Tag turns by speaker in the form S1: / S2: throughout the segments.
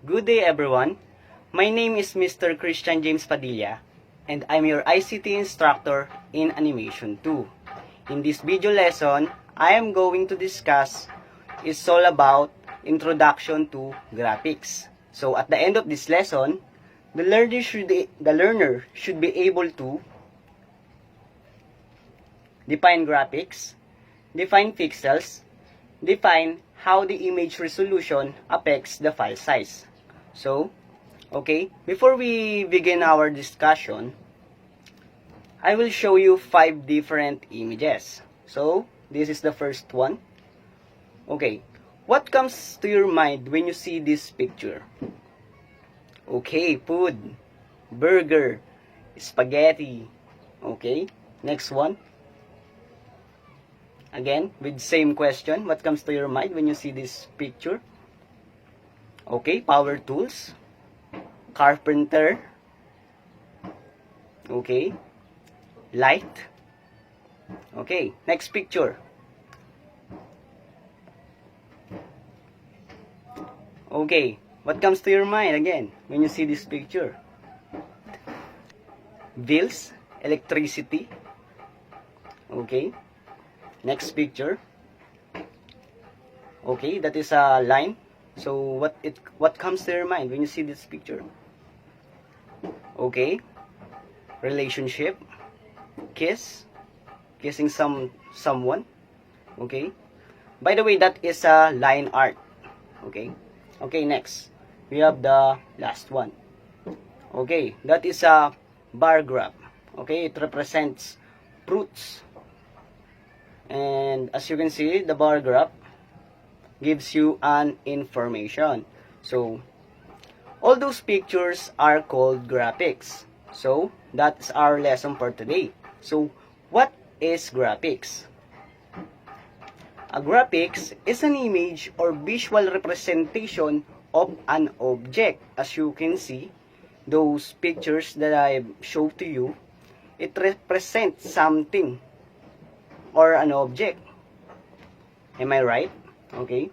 S1: Good day everyone. My name is Mr. Christian James Padilla and I'm your ICT instructor in Animation 2. In this video lesson, I am going to discuss is all about Introduction to Graphics. So at the end of this lesson, the learner should be able to define graphics, define pixels, define how the image resolution affects the file size. So, okay, before we begin our discussion, I will show you 5 different images. So, this is the first one. Okay, what comes to your mind when you see this picture? Okay, food, burger, spaghetti. Okay, next one. Again, with same question, what comes to your mind when you see this picture? Okay, power tools, carpenter, okay, light. Okay, next picture. Okay, what comes to your mind again when you see this picture? Bills, electricity. Okay, next picture. Okay, that is a line. So what comes to your mind when you see this picture? Okay, relationship, kissing someone. Okay, by the way, that is a line art. Okay, okay, next we have the last one. Okay, that is a bar graph. Okay, it represents fruits, and as you can see, the bar graph gives you an information. So all those pictures are called graphics. So that's our lesson for today. So what is graphics? A graphics is an image or visual representation of an object. As you can see, those pictures that I showed to you, it represents something or an object. Am I right? Okay.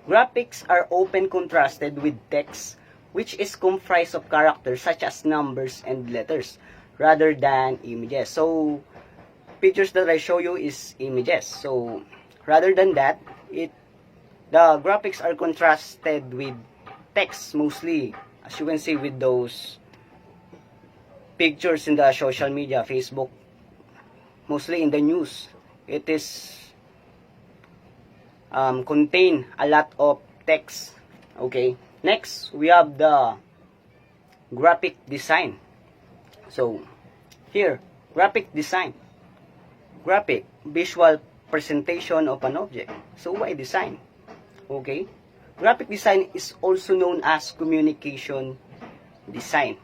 S1: Graphics are often contrasted with text, which is comprised of characters such as numbers and letters, rather than images. So, pictures that I show you is images. So, rather than that, the graphics are contrasted with text mostly, as you can see with those pictures in the social media, Facebook, mostly in the news. It is contain a lot of text. Okay, next we have the graphic design. So here, graphic design, graphic, visual presentation of an object. So why design? Okay, graphic design is also known as communication design.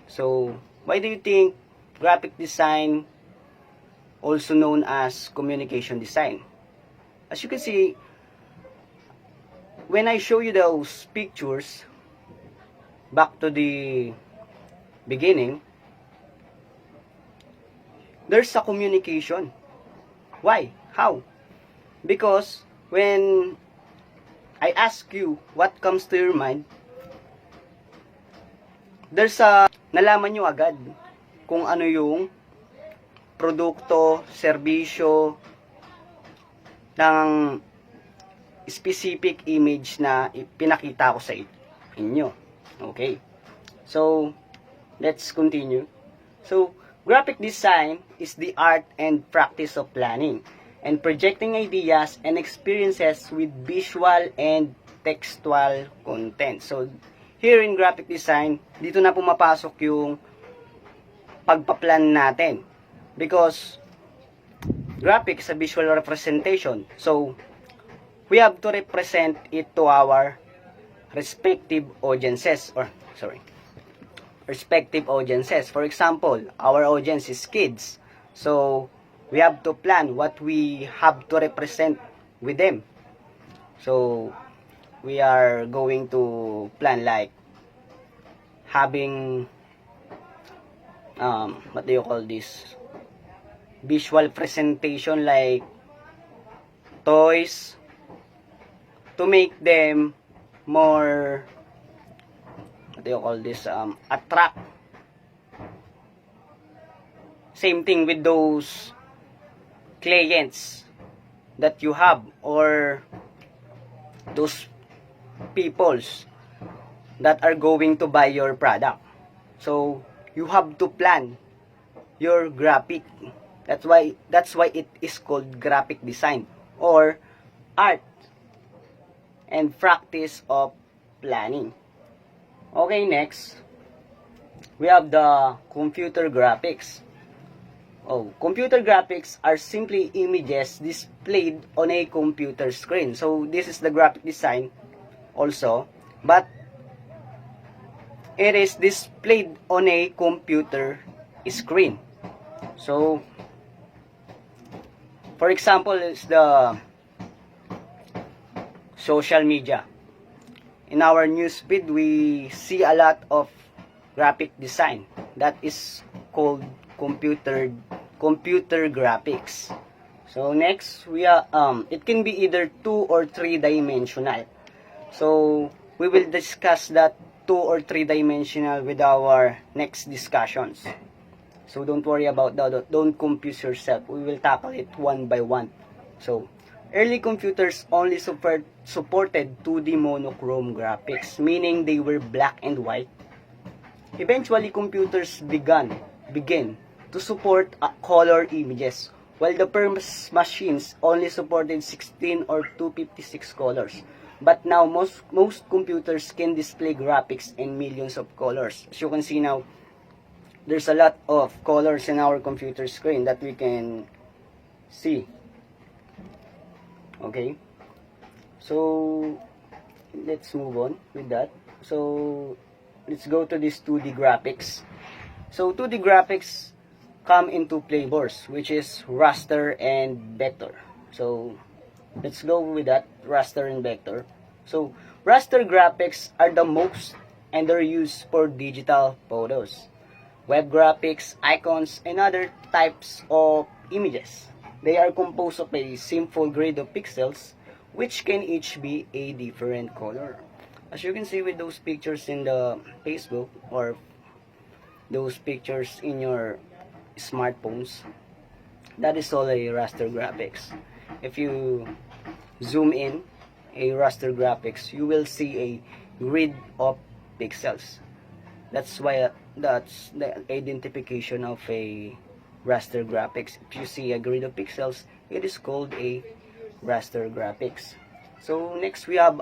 S1: So why do you think graphic design also known as communication design? As you can see, when I show you those pictures, back to the beginning, there's a communication. Why? How? Because when I ask you what comes to your mind, there's a nalaman nyo agad kung ano yung produkto, serbisyo, ng specific image na pinakita ko sa inyo. Okay. So, let's continue. So, graphic design is the art and practice of planning and projecting ideas and experiences with visual and textual content. So, here in graphic design, dito na pumapasok yung pagpa-plan natin. Because graphic is a visual representation. So, we have to represent it to our respective audiences. Respective audiences. For example, our audience is kids. So, we have to plan what we have to represent with them. So, we are going to plan like having, what do you call this? Visual presentation like toys to make them more, what do you call this, attract. Same thing with those clients that you have, or those peoples that are going to buy your product. So you have to plan your graphic. That's why it is called graphic design, or art and practice of planning. Okay, next we have the computer graphics. Computer graphics are simply images displayed on a computer screen. So this is the graphic design also, but it is displayed on a computer screen. So for example, is the social media. In our newsfeed, we see a lot of graphic design that is called computer graphics. So next, we are it can be either 2 or 3 dimensional. So we will discuss that 2 or 3 dimensional with our next discussions. So don't worry about that. Don't confuse yourself. We will tackle it one by one. So early computers only supported 2D monochrome graphics, meaning they were black and white. Eventually, computers began to support color images, while the first machines only supported 16 or 256 colors. But now, most computers can display graphics in millions of colors. As you can see now, there's a lot of colors in our computer screen that we can see. Okay, so let's move on with that. So let's go to this 2D graphics. So 2D graphics come in two flavors, which is raster and vector. So let's go with that, raster and vector. So raster graphics are the most, and they're used for digital photos, web graphics, icons, and other types of images. They are composed of a simple grid of pixels, which can each be a different color. As you can see with those pictures in the Facebook, or those pictures in your smartphones, that is all a raster graphics. If you zoom in a raster graphics, you will see a grid of pixels. That's why that's the identification of a raster graphics. If you see a grid of pixels, it is called a raster graphics. So next we have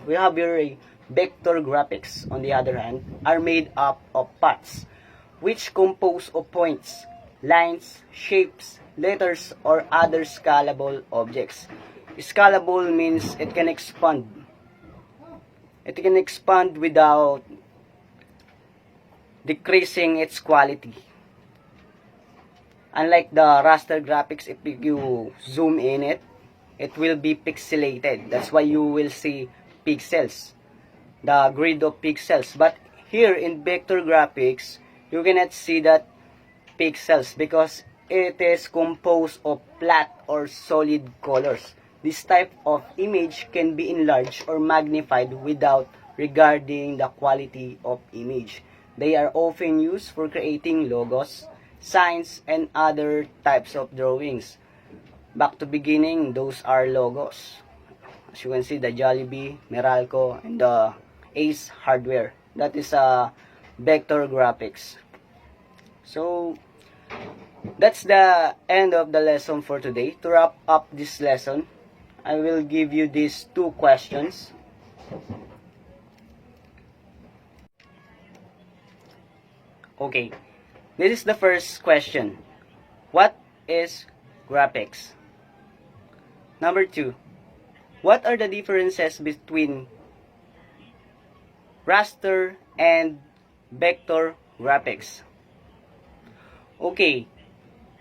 S1: here a vector graphics. On the other hand, are made up of paths, which compose of points, lines, shapes, letters, or other scalable objects. Scalable means it can expand. It can expand without decreasing its quality. Unlike the raster graphics, if you zoom in it, it will be pixelated. That's why you will see pixels, the grid of pixels. But here in vector graphics, you cannot see that pixels because it is composed of flat or solid colors. This type of image can be enlarged or magnified without regarding the quality of image. They are often used for creating logos, signs, and other types of drawings. Back to beginning, those are logos. As you can see, the Jollibee, Meralco, and the Ace Hardware. That is a vector graphics. So that's the end of the lesson for today. To wrap up this lesson, I will give you these two questions. Okay, this is the first question. What is graphics? Number 2, what are the differences between raster and vector graphics? Okay,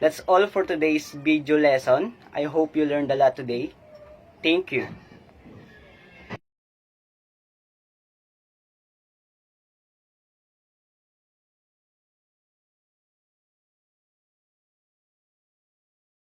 S1: that's all for today's video lesson. I hope you learned a lot today. Thank you.